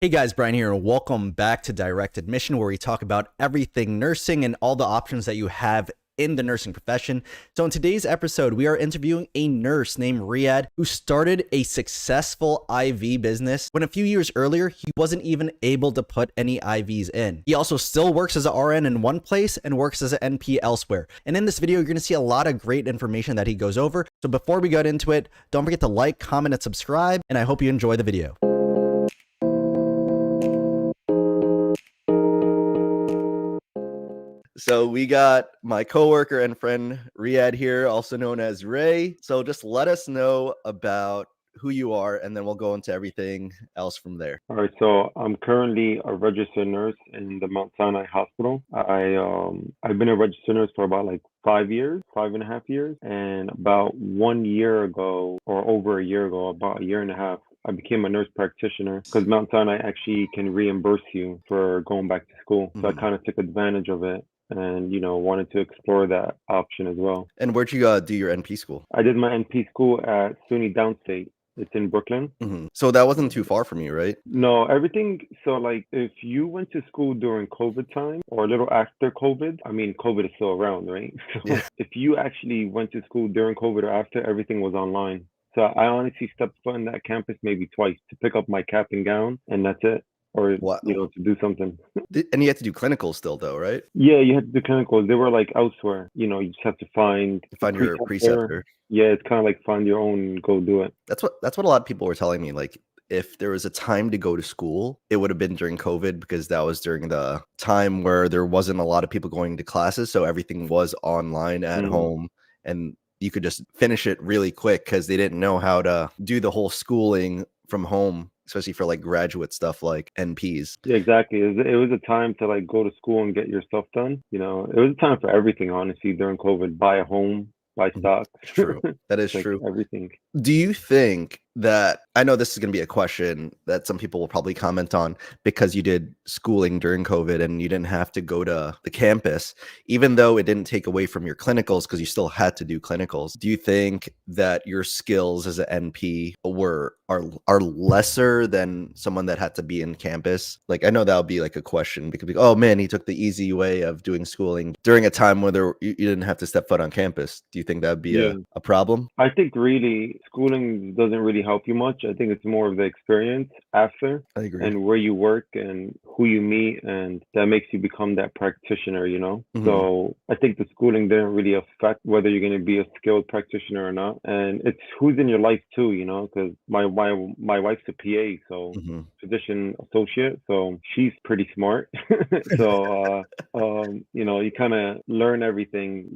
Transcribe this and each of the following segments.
Hey guys, Brian here, and welcome back to Direct Admission, where we talk about everything nursing and all the options that you have in the nursing profession. So in today's episode, we are interviewing a nurse named Riyad who started a successful IV business when a few years earlier, he wasn't even able to put any IVs in. He also still works as an RN in one place and works as an NP elsewhere. And in this video, you're going to see a lot of great information that he goes over. So before we get into it, don't forget to like, comment, and subscribe, and I hope you enjoy the video. So we got my coworker and friend Riyad here, also known as Ray. So just let us know about who you are, and then we'll go into everything else from there. All right, so I'm currently a registered nurse in the Mount Sinai Hospital. I've been a registered nurse for about like 5.5 years, and about 1 year ago, or over a year ago, about a year and a half, I became a nurse practitioner because Mount Sinai actually can reimburse you for going back to school. So I kind of took advantage of it and wanted to explore that option as well. And where'd you do your NP school? I did my NP school at SUNY Downstate. It's in Brooklyn. So that wasn't too far from you, right? No, everything. So, like, if you went to school during COVID time or a little after COVID, I mean, COVID is still around, right? So, Yeah. if you actually went to school during COVID or after, everything was online. So, I honestly stepped foot in that campus maybe twice to pick up my cap and gown, and that's it. Or, Wow. to do something. And you had to do clinicals still, though, right? Yeah, you had to do clinicals. They were like elsewhere. You just have to find Your preceptor. Yeah, it's kind of like find your own, go do it. That's what a lot of people were telling me. Like, if there was a time to go to school, it would have been during COVID, because that was during the time where there wasn't a lot of people going to classes, so everything was online at home, and you could just finish it really quick because they didn't know how to do the whole schooling from home, especially for like graduate stuff like NPs. Yeah, exactly. It was a time to like go to school and get your stuff done. It was a time for everything, honestly, during COVID. Buy a home, buy stock. True. That is Like true. everything. Do you think that, I know this is going to be a question that some people will probably comment on, because you did schooling during COVID and you didn't have to go to the campus, even though it didn't take away from your clinicals because you still had to do clinicals. Do you think that your skills as an NP are lesser than someone that had to be in campus? Like, I know that would be like a question, because oh man, he took the easy way of doing schooling during a time where you didn't have to step foot on campus. Do you think that would be a problem? I think really schooling doesn't really help you much. I think it's more of the experience after, I agree. and where you work and who you meet, and that makes you become that practitioner. So I think the schooling didn't really affect whether you're going to be a skilled practitioner or not. And it's who's in your life too, because my wife's a PA, so physician associate, so she's pretty smart. So you kind of learn everything,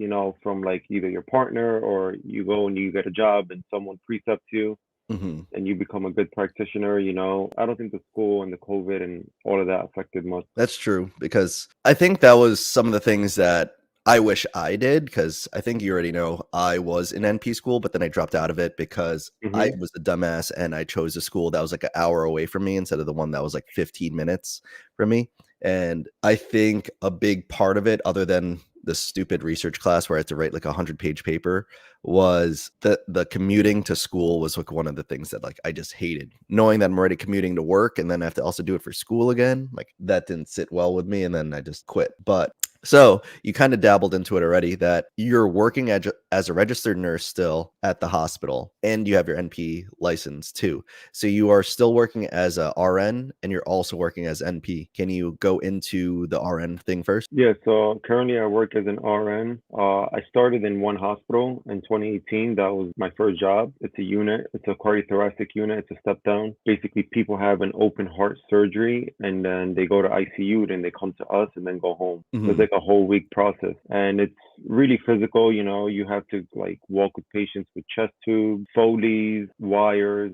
from like either your partner, or you go and you get a job and someone precepts you, and you become a good practitioner. I don't think the school and the COVID and all of that affected much. That's true, because I think that was some of the things that I wish I did, because I think you already know I was in NP school, but then I dropped out of it because I was a dumbass and I chose a school that was like an hour away from me instead of the one that was like 15 minutes from me. And I think a big part of it, other than the stupid research class where I had to write like 100-page paper, was the commuting to school was like one of the things that like I just hated. Knowing that I'm already commuting to work and then I have to also do it for school again, like that didn't sit well with me, and then I just quit. But so you kind of dabbled into it already, that you're working as a registered nurse still at the hospital, and you have your NP license too. So you are still working as a RN and you're also working as NP. Can you go into the RN thing first? Yeah, so currently I work as an RN. I started in one hospital in 2018. That was my first job. It's a unit. It's a cardiothoracic unit. It's a step down. Basically, people have an open heart surgery and then they go to ICU, then they come to us and then go home. So it's like a whole week process. And it's really physical. You have to like walk with patients with chest tubes, Foley's, wires.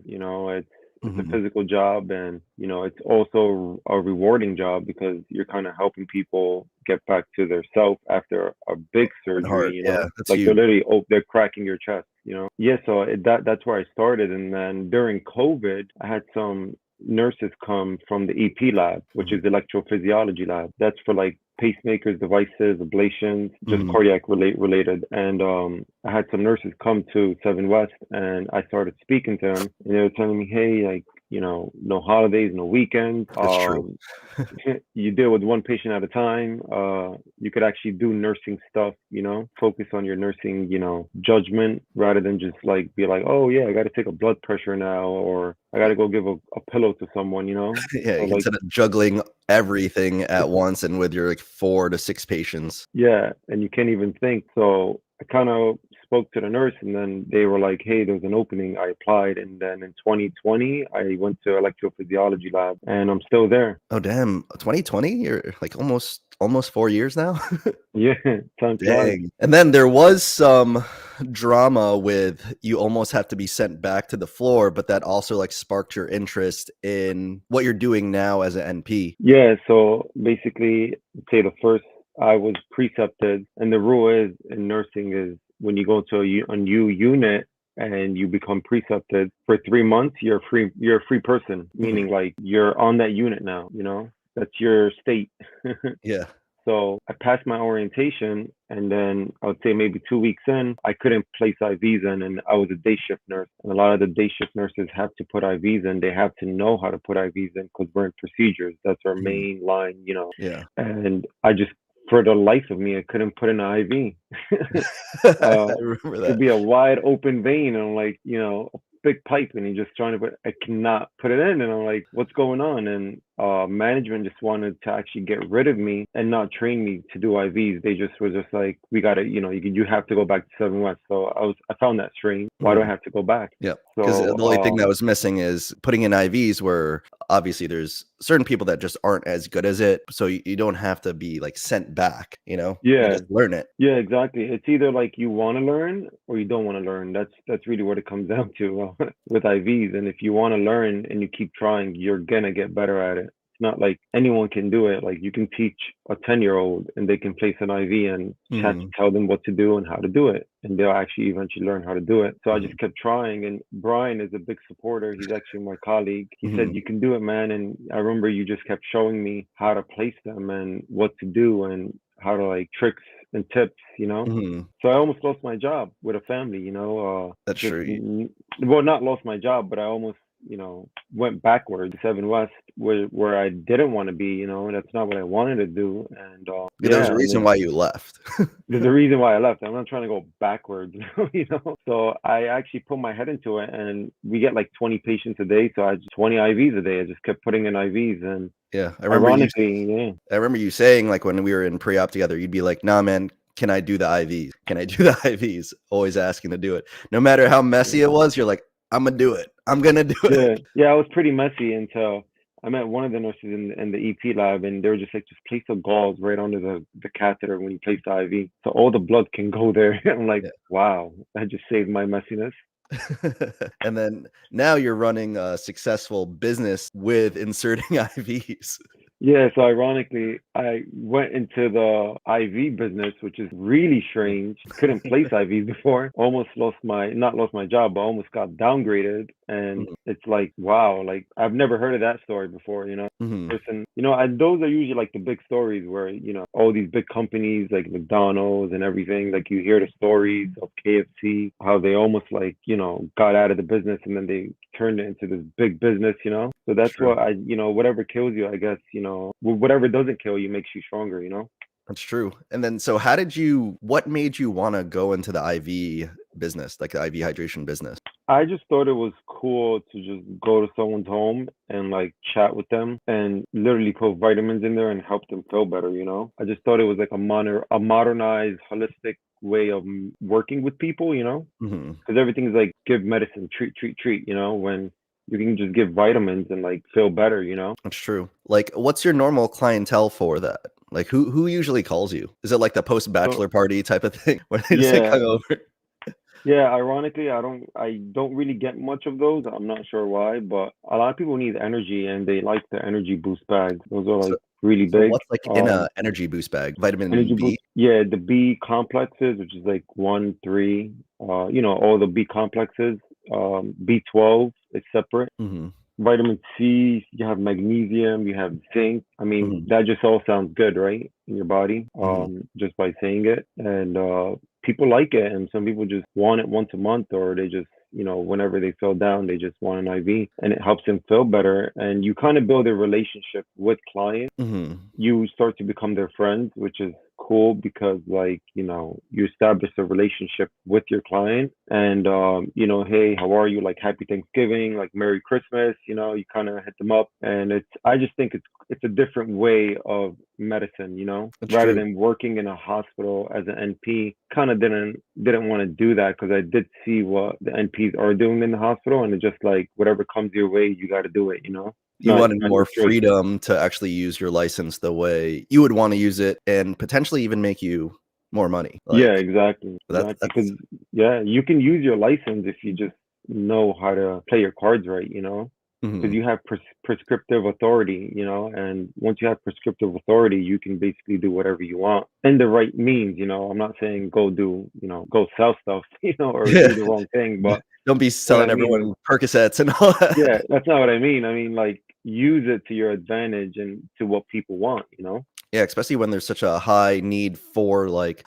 It's a physical job, and it's also a rewarding job because you're kind of helping people get back to their self after a big surgery. That's like huge. they're literally they're cracking your chest. Yeah, so that's where I started, and then during COVID, I had some nurses come from the EP lab, which is the electrophysiology lab. That's for like pacemakers, devices, ablations, just cardiac related. And I had some nurses come to Seven West, and I started speaking to them, and they were telling me, hey, like no holidays, no weekends. It's true. You deal with one patient at a time. You could actually do nursing stuff, focus on your nursing, judgment rather than just like be like, oh yeah, I got to take a blood pressure now, or I got to go give a pillow to someone, Yeah, So like, instead of juggling everything at once and with your like 4 to 6 patients. yeah, and you can't even think. So I kind of spoke to the nurse, and then they were like, hey, there's an opening. I applied, and then in 2020, I went to electrophysiology lab, and I'm still there. Oh, damn, 2020? You're like almost 4 years now? Yeah, time flies. Dang. And then there was some drama with you almost have to be sent back to the floor, but that also like sparked your interest in what you're doing now as an NP. Yeah, so basically, say the first I was precepted, and the rule is in nursing is when you go to a new unit and you become precepted for 3 months, you're a free person, Mhm. meaning like you're on that unit now, that's your state. Yeah. So I passed my orientation, and then I would say maybe 2 weeks in, I couldn't place IVs in, and I was a day shift nurse. And a lot of the day shift nurses have to put IVs in. They have to know how to put IVs in because we're in procedures. That's our Mhm. main line. Yeah. And I just, for the life of me, I couldn't put in an IV. I uh, remember it could that. be a wide open vein and like, a big pipe, and you're just trying to put, I cannot put it in. And I'm like, what's going on? And management just wanted to actually get rid of me and not train me to do IVs. They just were just like, we got to, you have to go back to 7 West. So I found that strange. Why do I Mhm. have to go back? Yeah, because the So only thing that was missing is putting in IVs where obviously there's certain people that just aren't as good as it, so you don't have to be, like, sent back, you know? You yeah, just learn it. yeah, exactly. It's either like you want to learn or you don't want to learn. That's really what it comes down to with IVs. And if you want to learn and you keep trying, you're gonna get better at it. It's not like anyone can do it. Like you can teach a 10-year-old and they can place an IV and just have to Mhm, tell them what to do and how to do it. And they'll actually eventually learn how to do it. So I mhm, just kept trying. And Brian is a big supporter. He's actually my colleague. He said, mhm, you can do it, man. And I remember you just kept showing me how to place them and what to do and how to like tricks and tips. mhm. So I almost lost my job with a family, That's just true. well, not lost my job, but I almost, went backwards, 7 West, where I didn't want to be, and that's not what I wanted to do. And Yeah, there was yeah, a and reason then why you left. there's a reason why I left. I'm not trying to go backwards, So I actually put my head into it, and we get like 20 patients a day, so I just 20 IVs a day. I just kept putting in IVs, and Yeah, ironically, yeah. I remember you saying, like, when we were in pre-op together, you'd be like, "Nah, man, can I do the IVs? Can I do the IVs?" Always asking to do it. No matter how messy it was, you're like, "Imma do it. I'm gonna do it." Yeah, yeah, I was pretty messy until I met one of the nurses in the EP lab, and they were just like, just place the gauze right under the catheter when you place the IV, so all the blood can go there. I'm like, Yeah. wow, that just saved my messiness. And then now you're running a successful business with inserting IVs. Yeah, so ironically, I went into the IV business, which is really strange. Couldn't place IVs before. Almost not lost my job, but almost got downgraded. And Mhm, it's like, wow, like I've never heard of that story before. mhm. Person, and those are usually like the big stories where, all these big companies like McDonald's and everything, like you hear the stories of KFC, how they almost like, got out of the business and then they turned it into this big business. So that's True. what whatever kills you, I guess, whatever doesn't kill you makes you stronger. That's true. And then so what made you wanna go into the IV business, like the IV hydration business? I just thought it was cool to just go to someone's home and like chat with them and literally put vitamins in there and help them feel better. I just thought it was like a modernized, holistic way of working with people. Mhm. Because everything's like give medicine, treat, treat, treat. When you can just give vitamins and like feel better. That's true. Like, what's your normal clientele for that? Like, who usually calls you? Is it like the So post-bachelor party type of thing where they just, like, yeah, hungover? yeah, ironically, I don't really get much of those. I'm not sure why, but a lot of people need energy and they like the energy boost bags. Those are So like really so big. what's, like, in a energy boost bag? Vitamin Energy B? boost. Yeah, the B complexes, which is like 1, 3, all the B complexes. B12 is separate. Mhm, Vitamin C, you have magnesium, you have zinc. I mean, mhm, that just all sounds good, right? In your body, mhm. just by saying it. And people like it, and some people just want it once a month, or they just whenever they feel down, they just want an IV, and it helps them feel better. And you kind of build a relationship with clients. Mhm. You start to become their friends, which is cool because, like, you establish a relationship with your client, and hey, how are you? Like, happy Thanksgiving, like, Merry Christmas. You kind of hit them up, and I just think it's a different way of medicine. That's Rather true. than working in a hospital as an NP, kind of didn't want to do that because I did see what the NPs are doing in the hospital, and it's just like whatever comes your way, you got to do it. You wanted Not your more choice. freedom to actually use your license the way you would wanna use it and potentially even make you more money. Yeah, Like, exactly, exactly. that's Because yeah, you can use your license if you just know how to play your cards right. Because mhm. you have prescriptive authority. And once you have prescriptive authority, you can basically do whatever you want in the right means. I'm not saying go sell stuff, or Yeah. do the wrong thing, but Don't be what I selling mean is, everyone Percocets and all that. yeah, that's not what I mean. I mean, like, use it to your advantage and to what people want. Yeah, especially when there's such a high need for like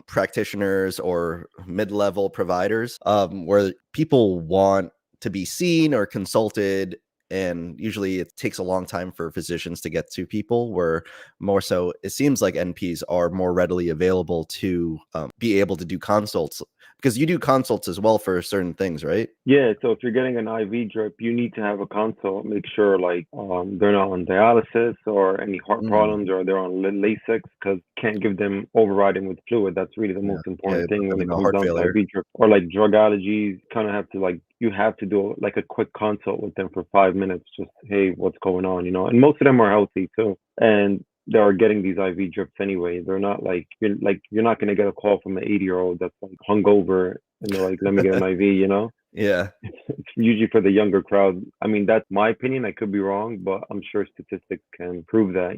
practitioners or mid-level providers, where people want to be seen or consulted, and usually it takes a long time for physicians to get to people. Where more so, it seems like NPs are more readily available to be able to do consults because you do consults as well for certain things, right? Yeah, so if you're getting an IV drip, you need to have a consult. Make sure, like, they're not on dialysis or any heart Mm, problems, or they're on Lasix, because can't give them overriding with fluid. That's really the yeah, most yeah, important put thing them when in it a comes heart down to failure. IV drip. Or like drug allergies, kind of have to, like, you have to do like a quick consult with them for 5 minutes. Just, hey, what's going on? And most of them are healthy too, and they are getting these IV drips anyway. They're not like you're not gonna get a call from an 80-year-old that's like hungover and they're like, let me get an IV. Yeah. It's usually for the younger crowd. I mean, that's my opinion. I could be wrong, but I'm sure statistics can prove that.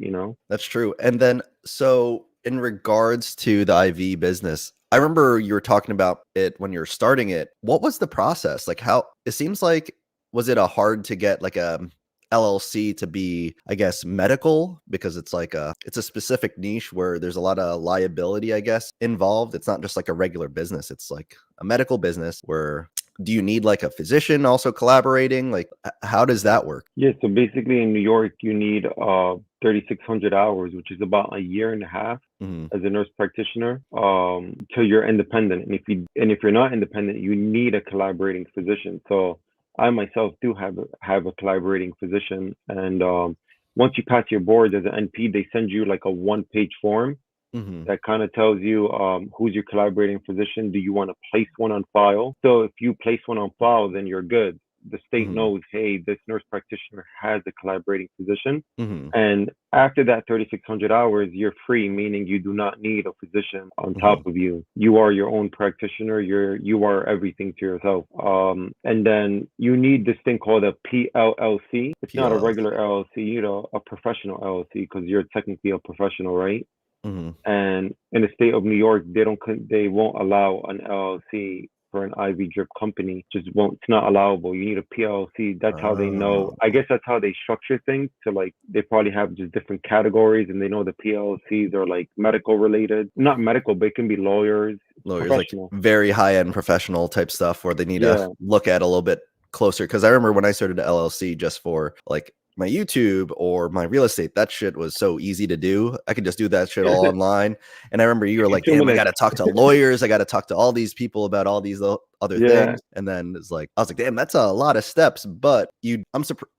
That's true. And then, so in regards to the IV business, I remember you were talking about it when you were starting it. What was the process? Like, how it seems like, was it a hard to get like a LLC to be, I guess, medical, because it's a specific niche where there's a lot of liability, I guess, involved. It's not just like a regular business. It's like a medical business where do you need like a physician also collaborating? Like, how does that work? Yeah, so basically in New York, you need 3,600 hours, which is about a year and a half Mhm. as a nurse practitioner, till you're independent. And if you're not independent, you need a collaborating physician. So I myself do have a collaborating physician, and once you pass your board as an NP, they send you like a one-page form Mhm. that kind of tells you who's your collaborating physician. Do you want to place one on file? So if you place one on file, then you're good. The state Mhm. knows, hey, this nurse practitioner has a collaborating physician. Mhm. And after that 3,600 hours, you're free, meaning you do not need a physician on top Mhm. of you. You are your own practitioner. You are everything to yourself. And then you need this thing called a PLLC. It's not a regular PLLC. LLC, a professional LLC, because you're technically a professional, right? Mhm. And in the state of New York, they won't allow an LLC for an IV drip company. Just won't. It's not allowable. You need a PLC. That's how they know. Oh, I guess that's how they structure things. So, like, they probably have just different categories, and they know the PLCs are like medical related. Not medical, but it can be lawyers. It's lawyers, like professional. very high-end professional type stuff where they need to Yeah. look at a little bit closer. Because I remember when I started a LLC just for, like, my YouTube or my real estate, that shit was so easy to do. I could just do that shit all online, and I remember you were like, Two "Damn, I minutes. gotta talk to lawyers, I gotta talk to all these people about all these other Yeah. things," and then it's like I was like, "Damn, that's a lot of steps," but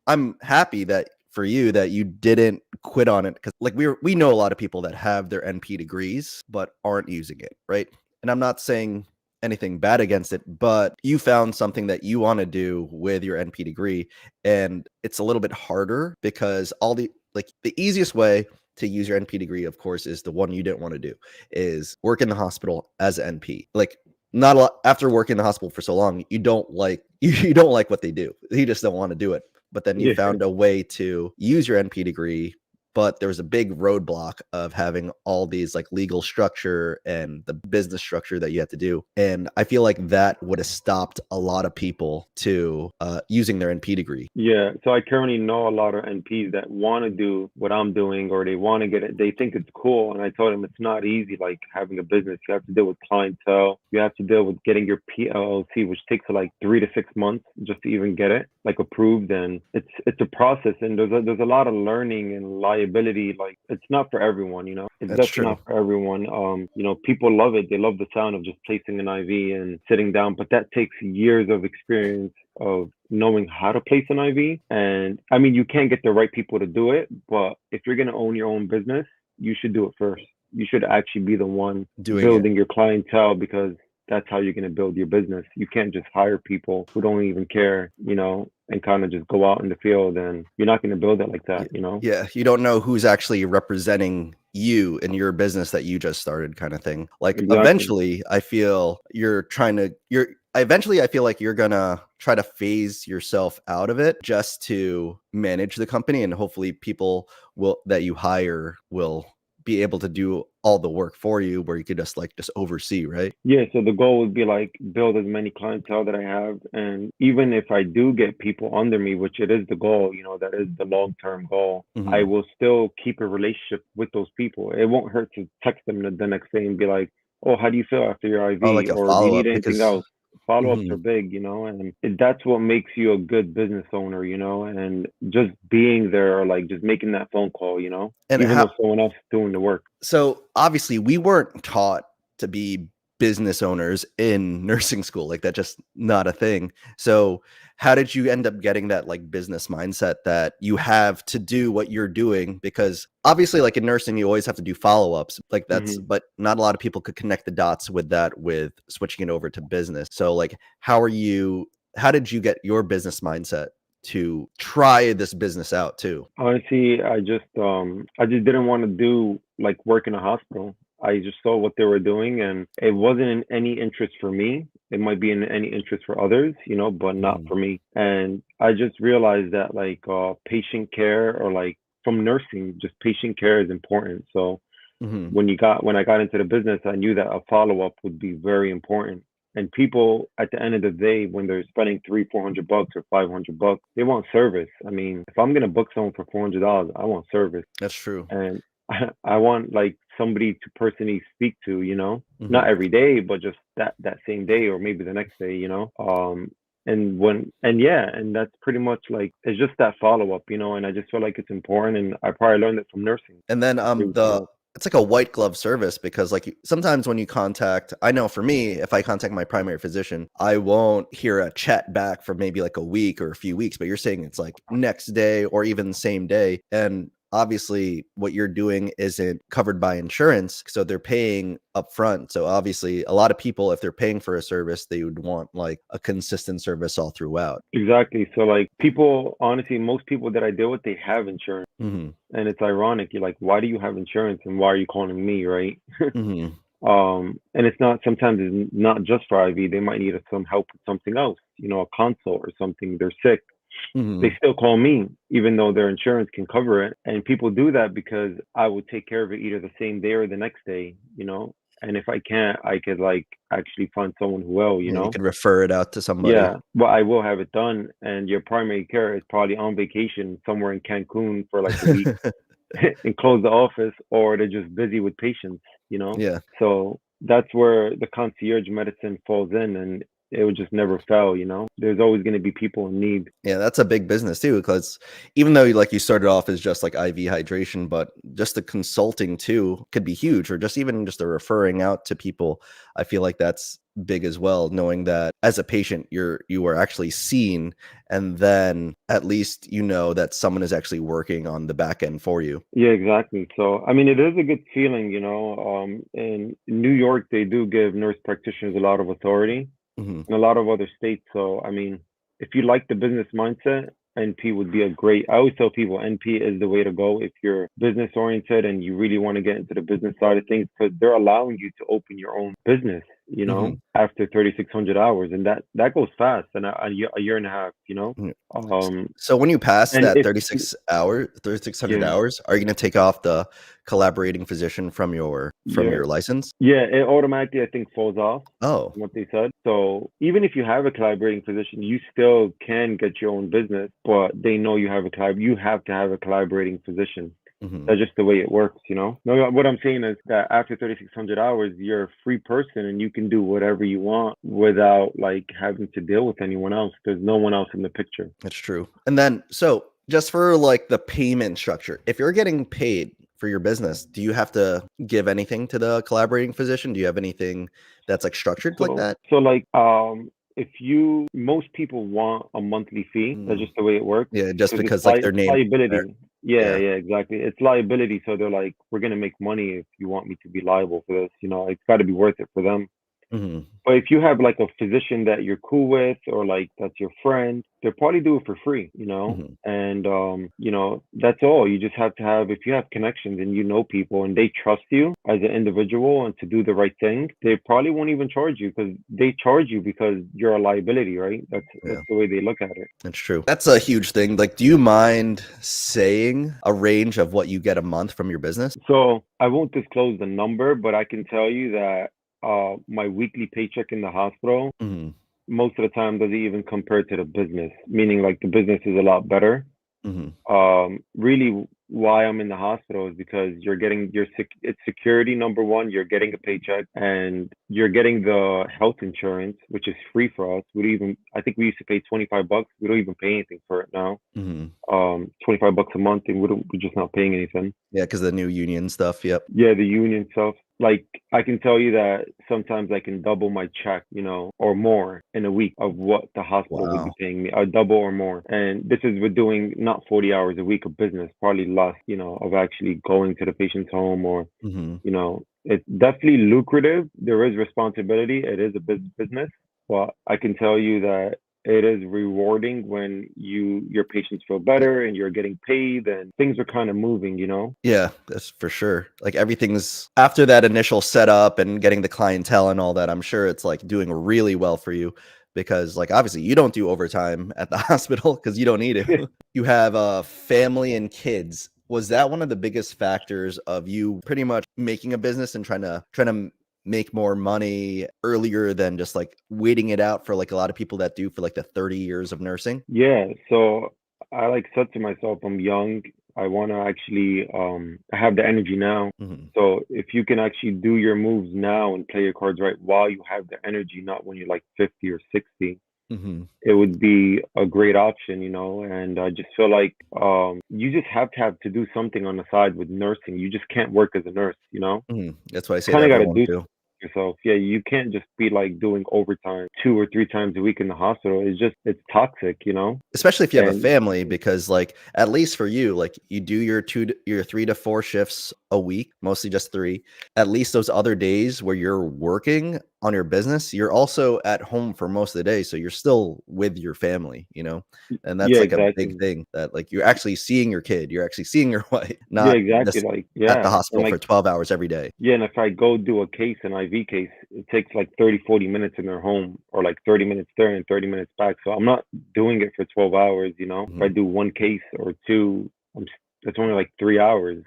I'm happy that for you that you didn't quit on it, because like we know a lot of people that have their NP degrees but aren't using it, right? And I'm not saying anything bad against it, but you found something that you want to do with your NP degree, and it's a little bit harder because the easiest way to use your NP degree, of course, is the one you didn't want to do, is work in the hospital as an NP. Like, not a lot after working in the hospital for so long, you don't like you don't like what they do. You just don't want to do it. But then you Yeah. found a way to use your NP degree but there was a big roadblock of having all these like legal structure and the business structure that you had to do. And I feel like that would have stopped a lot of people to using their NP degree. Yeah, so I currently know a lot of NPs that want to do what I'm doing, or they want to get it. They think it's cool, and I told them it's not easy. Like having a business, you have to deal with clientele. You have to deal with getting your PLLC, which takes like 3 to 6 months just to even get it like approved. And it's a process, and there's a lot of learning and liability. Like it's not for everyone, you know. It's That's definitely true. not for everyone. You know, people love it. They love the sound of just placing an IV and sitting down, but that takes years of experience of knowing how to place an IV. And I mean, you can't get the right people to do it, but if you're going to own your own business, you should do it first. You should actually be the one Doing it. building your clientele, because that's how you're going to build your business. You can't just hire people who don't even care, you know, and kind of just go out in the field, and you're not going to build it like that, you know? Yeah, you don't know who's actually representing you in your business that you just started, kind of thing. Like Exactly. eventually I feel I feel like you're gonna try to phase yourself out of it just to manage the company, and hopefully people will that you hire will be able to do all the work for you, where you could just oversee, right? Yeah, so the goal would be like build as many clientele that I have. And even if I do get people under me, which it is the goal, you know, that is the long-term goal, I Hmm. will still keep a relationship with those people. It won't hurt to text them the next day and be like, oh, how do you feel after your Oh, IV? like a Or do you need follow-up anything because else? Follow-ups mhm. are big, you know, and that's what makes you a good business owner, you know, and just being there, or like just making that phone call, you know, And even how though someone else is doing the work. So obviously we weren't taught to be business owners in nursing school. Like that's just not a thing. So how did you end up getting that like business mindset that you have to do what you're doing? Because obviously like in nursing, you always have to do follow-ups. Like that's Hmm. but not a lot of people could connect the dots with that with switching it over to business. So like how did you get your business mindset to try this business out too? Honestly, I just didn't want to do like work in a hospital. I just saw what they were doing, and it wasn't in any interest for me. It might be in any interest for others, you know, but not Mhm. for me. And I just realized that like patient care, or like from nursing, just patient care is important. So Mhm. when I got into the business, I knew that a follow up would be very important. And people at the end of the day, when they're spending 300, $400 or $500, they want service. I mean, if I'm gonna book someone for $400, I want service, That's true. and I want like somebody to personally speak to. You know, not Mhm. every day, but just that same day, or maybe the next day. You know, and yeah, and that's pretty much like it's just that follow up. You know, and I just feel like it's important, and I probably learned it from nursing. And then, It was the follow up. it's like a white glove service because, like, sometimes when you contact I know for me, if I contact my primary physician, I won't hear a chat back for maybe, like, a week or a few weeks, but you're saying it's, like, next day or even same day, and obviously, what you're doing isn't covered by insurance, so they're paying upfront, so obviously, a lot of people, if they're paying for a service, they would want, like, a consistent service all throughout. Exactly. So like people, honestly, most people that I deal with, they have insurance. Mhm. And it's ironic. You're like, why do you have insurance and why are you calling me, right? Mhm. And it's not, sometimes it's not just for IV. They might need some help with something else, you know, a consult or something. They're sick. They Mhm. still call me, even though their insurance can cover it. And people do that because I would take care of it either the same day or the next day, you know. And if I can't, I could like actually find someone who will, you Yeah, you know. could refer it out to somebody. Yeah, but I will have it done, and your primary care is probably on vacation somewhere in Cancun for like a week and close the office, or they're just busy with patients, you know? Yeah. So that's where the concierge medicine falls in, and it would just never fail, you know? There's always going to be people in need. Yeah, that's a big business too, because even though like you started off as just like IV hydration, but just the consulting too could be huge, or just even just the referring out to people. I feel like that's big as well, knowing that as a patient you are actually seen, and then at least you know that someone is actually working on the back end for you. Yeah, exactly. So, I mean, it is a good feeling, you know. In New York, they do give nurse practitioners a lot of authority, Hmm. in a lot of other states. So, I mean, if you like the business mindset, NP would be a great. I always tell people NP is the way to go if you're business oriented and you really want to get into the business side of things, because they're allowing you to open your own business. Mhm. after 3,600 hours, and that goes fast, and a year and a half, Mm. S um, so when you pass and that if 3,600 yeah, hours, are you gonna take off the collaborating physician from yeah. your license? Yeah, it automatically, I think, falls off Oh. from what they said. So even if you have a collaborating physician, you still can get your own business, but they know you have to have a collaborating physician. Mhm. That's just the way it works, you know? No, what I'm saying is that after 3,600 hours, you're a free person and you can do whatever you want without like having to deal with anyone else. There's no one else in the picture. That's true. And then, so just for like the payment structure, if you're getting paid for your business, do you have to give anything to the collaborating physician? Do you have anything that's like structured like So, that? so like, if most people want a monthly fee. That's Mm. just the way it works Yeah, just because it's because like their name there. liability. Yeah, Yeah. yeah, exactly. It's liability. So they're like, we're gonna make money if you want me to be liable for this. It's got to be worth it for them. Mhm. But if you have like a physician that you're cool with or like that's your friend, they'll probably do it for free, Mhm. And that's all. You just have to have if you have connections and you know people and they trust you as an individual and to do the right thing, they probably won't even charge you because they charge you because you're a liability, right? That's Yeah, the way they look at it. that's true. That's a huge thing. Like, do you mind saying a range of what you get a month from your business? So I won't disclose the number, but I can tell you that my weekly paycheck in the hospital Mhm. most of the time doesn't even compare to the business, meaning like the business is a lot better. Mhm. Really, why I'm in the hospital is because you're getting it's security number one. You're getting a paycheck and you're getting the health insurance, which is free for us. We don't even I think we used to pay $25. We don't even pay anything for it now. Mhm. $25 a month, and we're just not paying anything. Yeah, because the new union stuff. Yep. Yeah, the union stuff. Like I can tell you that sometimes I can double my check, or more in a week of what the hospital would be Wow. paying me, a double or more. And this is with doing not 40 hours a week of business, probably less, of actually going to the patient's home or, Mhm. it's definitely lucrative. There is responsibility. It is a business, but I can tell you that it is rewarding when your patients feel better and you're getting paid and things are kind of moving. Yeah, that's for sure. Like everything's after that initial setup and getting the clientele and all that, I'm sure it's like doing really well for you because like obviously you don't do overtime at the hospital because you don't need to. You have a family and kids. Was that one of the biggest factors of you pretty much making a business and trying to make more money earlier than just like waiting it out for like a lot of people that do for like the 30 years of nursing? Yeah, so I like said to myself, I'm young. I want to actually I have the energy now. Mhm. So if you can actually do your moves now and play your cards right while you have the energy, not when you're like 50 or 60, Mhm. it would be a great option. And I just feel like you just have to do something on the side with nursing. You just can't work as a nurse. Mhm. That's what I say to Kind of got to everyone do too. yourself. Yeah, you can't just be like doing overtime 2 or 3 times a week in the hospital. It's toxic. Especially if you have a And family because, like, at least for you, like, you do your 3 to 4 shifts a week, mostly just 3. At least those other days where you're working on your business, you're also at home for most of the day, so you're still with your family, you know? And that's, yeah, like, a big exactly. thing that, like, you're actually seeing your kid, you're actually seeing your wife, Yeah, not exactly. just Like, at the yeah. And hospital for like, 12 hours every day. yeah, and if I go do a case, an IV case, it takes like 30, 40 minutes in their home or like 30 minutes there and 30 minutes back. So I'm not doing it for 12 hours. If I Mhm. do one case or two, that's only like 3 hours.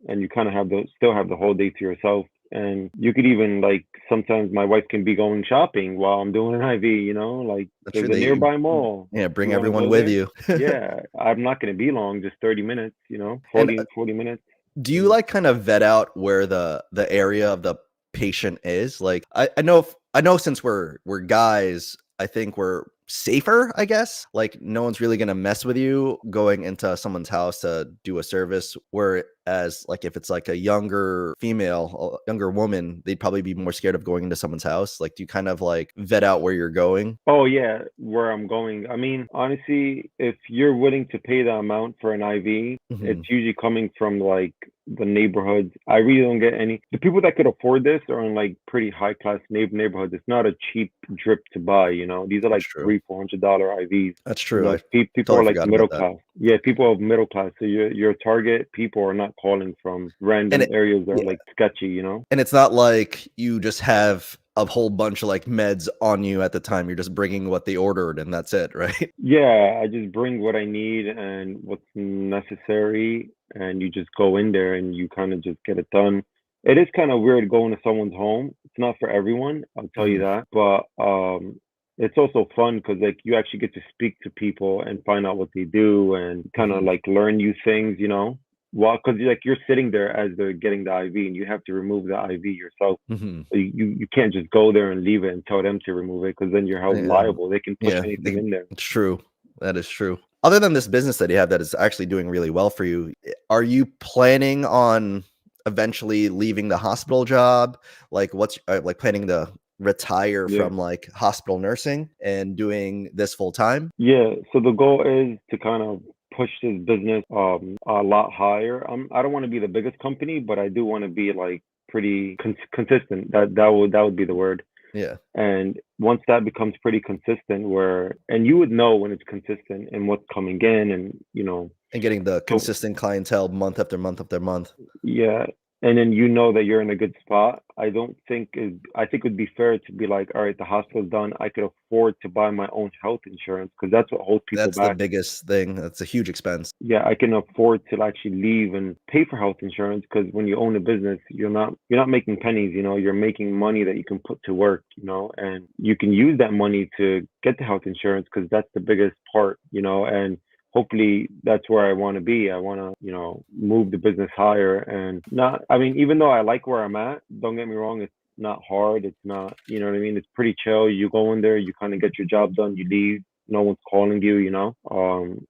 And you kind of still have the whole day to yourself. And you could even like sometimes my wife can be going shopping while I'm doing an IV. Like That's true, there's a they nearby mall. yeah, You bring want to everyone go with there? you. Yeah, I'm not going to be long, just 30 minutes, And 40 minutes. do you, Mm. like, kind of vet out where the area of the patient is? Like, I know since we're guys, I think we're safer, I guess. Like, no one's really gonna mess with you going into someone's house to do a service, whereas, like, if it's, like, a younger female, a younger woman, they'd probably be more scared of going into someone's house. Like, do you kind of, like, vet out where you're going? Oh yeah, where I'm going. I mean, honestly, if you're willing to pay the amount for an IV, it's Mhm. usually coming from like the neighborhoods. I really don't get any. The people that could afford this are in like pretty high class neighborhoods. It's not a cheap drip to buy. These are That's like true. $300, $400 IVs. That's true, I People are totally like forgot middle about that. class. Yeah, people of middle class. So your target people are not calling from And random it areas that are yeah. like sketchy. And it's not like you just have a whole bunch of like meds on you at the time. You're just bringing what they ordered and that's it, right? Yeah, I just bring what I need and what's necessary, and you just go in there and you kind of just get it done. It is kind of weird going to someone's home. It's not for everyone, I'll tell you Mhm. that. But it's also fun because like you actually get to speak to people and find out what they do and kind of Mhm. like learn new things, you know. Well, because like you're sitting there as they're getting the IV and you have to remove the IV yourself. Mhm. So you can't just go there and leave it and tell them to remove it because then you're held Yeah. liable. They can push Yeah, anything in there. it's true. That is true. Other than this business that you have that is actually doing really well for you, are you planning on eventually leaving the hospital job? Like, what's like planning to retire Yeah. from like hospital nursing and doing this full time? Yeah. So the goal is to kind of push this business a lot higher. I don't want to be the biggest company, but I do want to be like pretty consistent. That would be the word. Yeah, And once that becomes pretty consistent, where and you would know when it's consistent and what's coming in, and you know, and getting the so consistent clientele month after month after month. yeah, and then you know that you're in a good spot. I think it would be fair to be like, all right, the hospital's done. I could afford to buy my own health insurance because that's what holds people That's the back. biggest thing. That's a huge expense. Yeah, I can afford to actually leave and pay for health insurance because when you own a business, you're not making pennies, you know, you're making money that you can put to work, you know, and you can use that money to get the health insurance because that's the biggest part, you know, and hopefully that's where I want to be. I want to, you know, move the business higher and not, I mean, even though I like where I'm at, don't get me wrong, it's not hard. It's not, you know what I mean? It's pretty chill. You go in there, you kind of get your job done, you leave, no one's calling you, you know.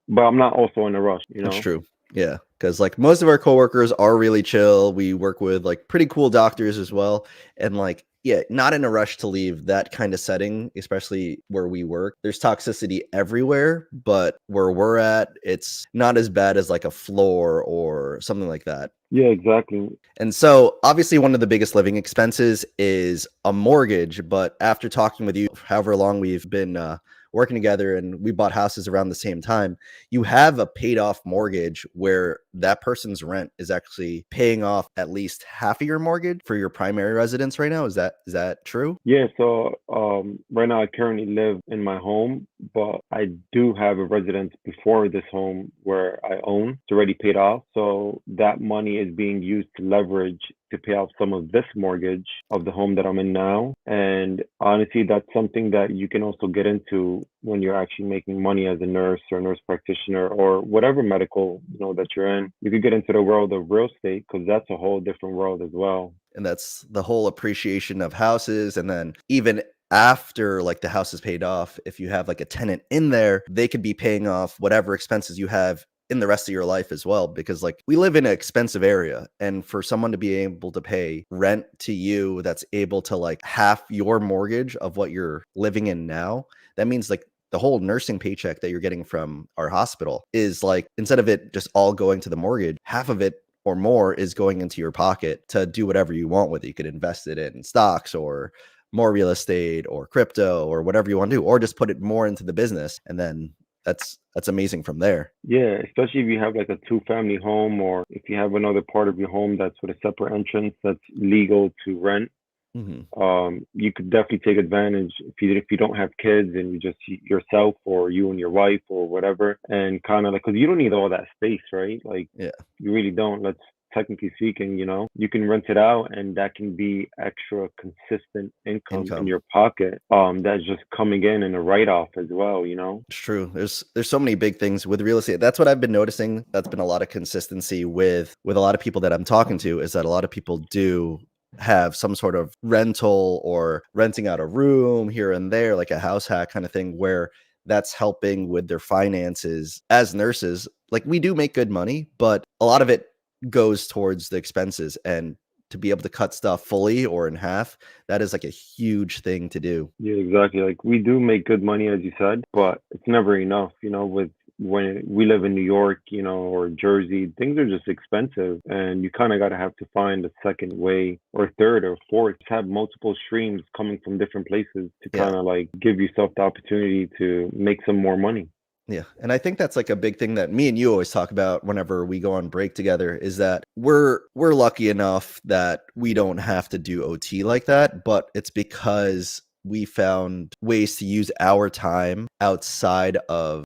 But I'm not also in a rush, you That's know. true. Yeah, because like most of our coworkers are really chill. We work with like pretty cool doctors as well, and like yeah, not in a rush to leave that kind of setting, especially where we work. There's toxicity everywhere, but where we're at, it's not as bad as like a floor or something like that. Yeah, exactly. And so, obviously, one of the biggest living expenses is a mortgage. But after talking with you, however long we've been working together and we bought houses around the same time, you have a paid off mortgage where that person's rent is actually paying off at least half of your mortgage for your primary residence right now. Is that true? Yeah, so right now I currently live in my home, but I do have a residence before this home where I own. It's already paid off. So that money is being used to leverage to pay off some of this mortgage of the home that I'm in now. And honestly, that's something that you can also get into when you're actually making money as a nurse or nurse practitioner or whatever medical, you know, that you're in. You could get into the world of real estate because that's a whole different world as well. And that's the whole appreciation of houses. And then even after like the house is paid off, if you have like a tenant in there, they could be paying off whatever expenses you have in the rest of your life as well. Because like we live in an expensive area. And for someone to be able to pay rent to you that's able to like half your mortgage of what you're living in now, that means like the whole nursing paycheck that you're getting from our hospital is like instead of it just all going to the mortgage, half of it or more is going into your pocket to do whatever you want with it. You could invest it in stocks or more real estate or crypto or whatever you want to do, or just put it more into the business. And then that's amazing from there. Yeah, especially if you have like a two-family home or if you have another part of your home that's with a separate entrance that's legal to rent. Hmm. You could definitely take advantage if you don't have kids and you just yourself or you and your wife or whatever, and kind of like because you don't need all that space, right? Like Yeah. you really don't. Let's technically speaking, you know, you can rent it out and that can be extra consistent income in Income. your pocket. That's just coming in a write-off as well, you know. It's true. There's so many big things with real estate. That's what I've been noticing. That's been a lot of consistency with a lot of people that I'm talking to is that a lot of people do have some sort of rental or renting out a room here and there, like a house hack kind of thing, where that's helping with their finances as nurses. Like we do make good money, but a lot of it goes towards the expenses and to be able to cut stuff fully or in half, that is like a huge thing to do. Yeah, exactly. Like we do make good money, as you said, but it's never enough, you know, with when we live in New York, you know, or Jersey, things are just expensive and you kind of got to have to find a second way or third or fourth, have multiple streams coming from different places to Yeah. kind of like give yourself the opportunity to make some more money. Yeah, and I think that's like a big thing that me and you always talk about whenever we go on break together is that we're lucky enough that we don't have to do OT like that, but it's because we found ways to use our time outside of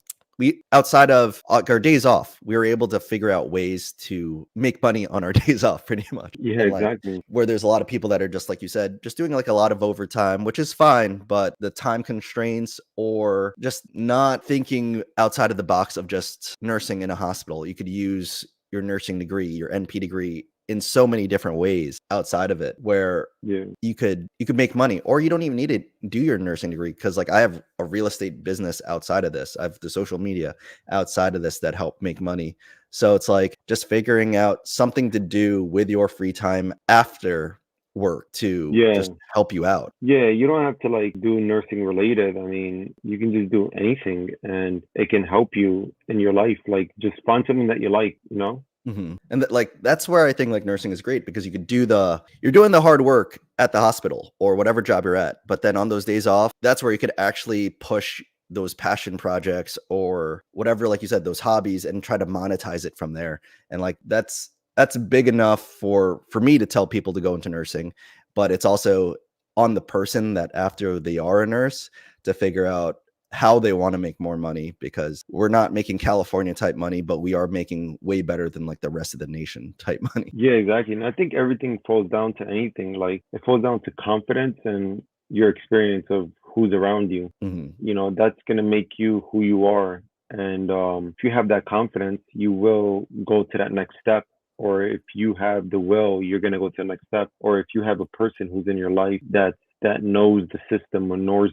our days off. We were able to figure out ways to make money on our days off pretty much. Yeah, And like exactly. where there's a lot of people that are just like you said, just doing like a lot of overtime, which is fine, but the time constraints or just not thinking outside of the box of just nursing in a hospital. You could use your nursing degree, your NP degree in so many different ways outside of it where Yeah. you could make money or you don't even need to do your nursing degree because like I have a real estate business outside of this. I have the social media outside of this that help make money. So it's like just figuring out something to do with your free time after work to Yeah. just help you out. Yeah, you don't have to like do nursing related. I mean, you can just do anything and it can help you in your life. Like just find something that you like, you know? And like that's where I think like nursing is great because you could do you're doing the hard work at the hospital or whatever job you're at, but then on those days off, that's where you could actually push those passion projects or whatever, like you said, those hobbies and try to monetize it from there. And like that's big enough for me to tell people to go into nursing, but it's also on the person that after they are a nurse to figure out how they want to make more money because we're not making California type money, but we are making way better than like the rest of the nation type money. Yeah, exactly. And I think everything falls down to anything. Like it falls down to confidence and your experience of who's around you. hmm You know, that's gonna make you who you are. And if you have that confidence, you will go to that next step. Or if you have the will, you're gonna go to the next step. Or if you have a person who's in your life that knows the system or knows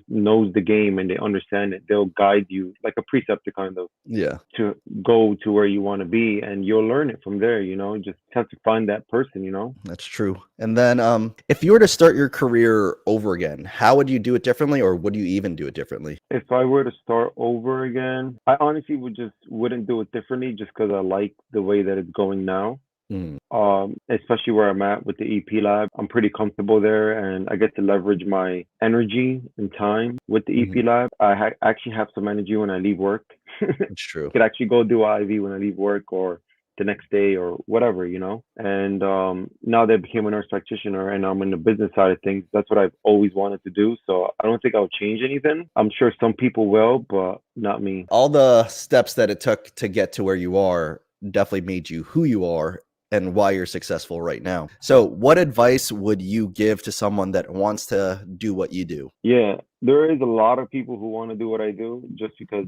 the game and they understand it, they'll guide you like a preceptor kind of Yeah, to go to where you want to be, and you'll learn it from there. You know, just have to find that person. You know. that's true. And then if you were to start your career over again, how would you do it differently or would you even do it differently? If I were to start over again, I honestly wouldn't do it differently just because I like the way that it's going now. Mm-hmm. Especially where I'm at with the EP lab, I'm pretty comfortable there, and I get to leverage my energy and time with the EP lab. Actually have some energy when I leave work. That's true. Could actually go do an IV when I leave work or the next day or whatever, you know. And now that I became a nurse practitioner and I'm in the business side of things, that's what I've always wanted to do. So I don't think I'll change anything. I'm sure some people will, but not me. All the steps that it took to get to where you are definitely made you who you are and why you're successful right now. So, what advice would you give to someone that wants to do what you do? Yeah, there is a lot of people who want to do what I do just because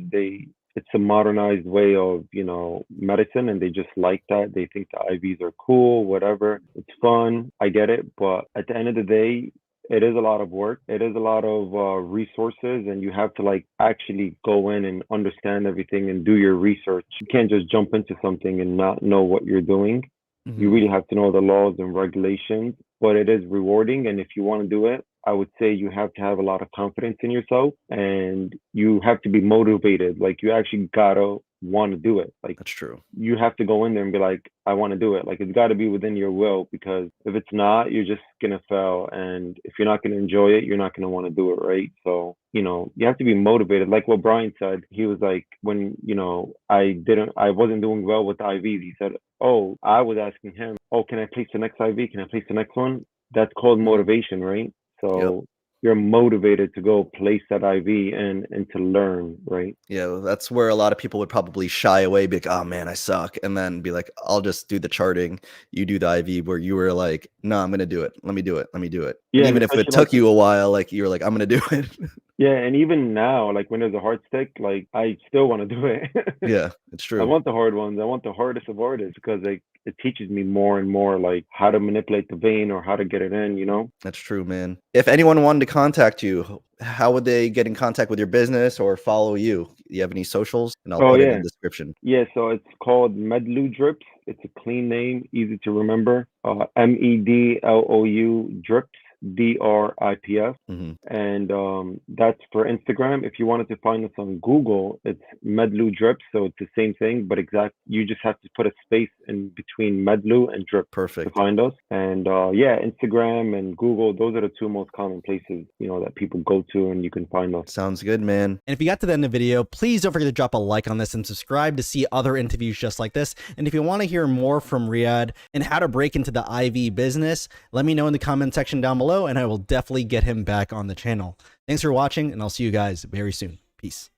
it's a modernized way of, you know, medicine and they just like that. They think the IVs are cool, whatever. It's fun. I get it. But at the end of the day, it is a lot of work. It is a lot of resources, and you have to like actually go in and understand everything and do your research. You can't just jump into something and not know what you're doing. You Mhm. really have to know the laws and regulations, but it is rewarding. And if you want to do it, I would say you have to have a lot of confidence in yourself and you have to be motivated. Like you actually gotta want to do it. Like That's true. you have to go in there and be like, I want to do it. Like it's got to be within your will because if it's not, you're just gonna fail. And if you're not gonna enjoy it, you're not gonna want to do it, right? So, you know, you have to be motivated. Like what Brian said, he was like, when, you know, I wasn't doing well with the IVs. He said, oh, I was asking him, oh, can I place the next IV? Can I place the next one? That's called Mhm. motivation, right? Yep. So you're motivated to go place that IV and to learn, right? Yeah, well, that's where a lot of people would probably shy away, be like, "Oh man, I suck," and then be like, "I'll just do the charting." You do the IV, where you were like, "No, I'm gonna do it. Let me do it. Let me do it." And Yeah, and even if it especially like took you a while, like you were like, "I'm gonna do it." yeah, and even now, like when there's a hard stick, like I still want to do it. Yeah, it's I true. want the hard ones. I want the hardest of artists because it teaches me more and more like how to manipulate the vein or how to get it in, you know? That's true, man. If anyone wanted to contact you, how would they get in contact with your business or follow you? Do you have any socials? And I'll Oh put it in yeah. the description. Yeah, so it's called Medlou Drips. It's a clean name, easy to remember. Medlou Drips. DRIPS. Hmm. And that's for Instagram. If you wanted to find us on Google, it's Medlu Drip. So it's the same thing, but you just have to put a space in between Medlu and Drip to Perfect. find us. And yeah, Instagram and Google, those are the two most common places, that people go to and you can find us. Sounds good, man. And if you got to the end of the video, please don't forget to drop a like on this and subscribe to see other interviews just like this. And if you want to hear more from Riyad and how to break into the IV business, let me know in the comment section down below, and I will definitely get him back on the channel. Thanks for watching, and I'll see you guys very soon. Peace.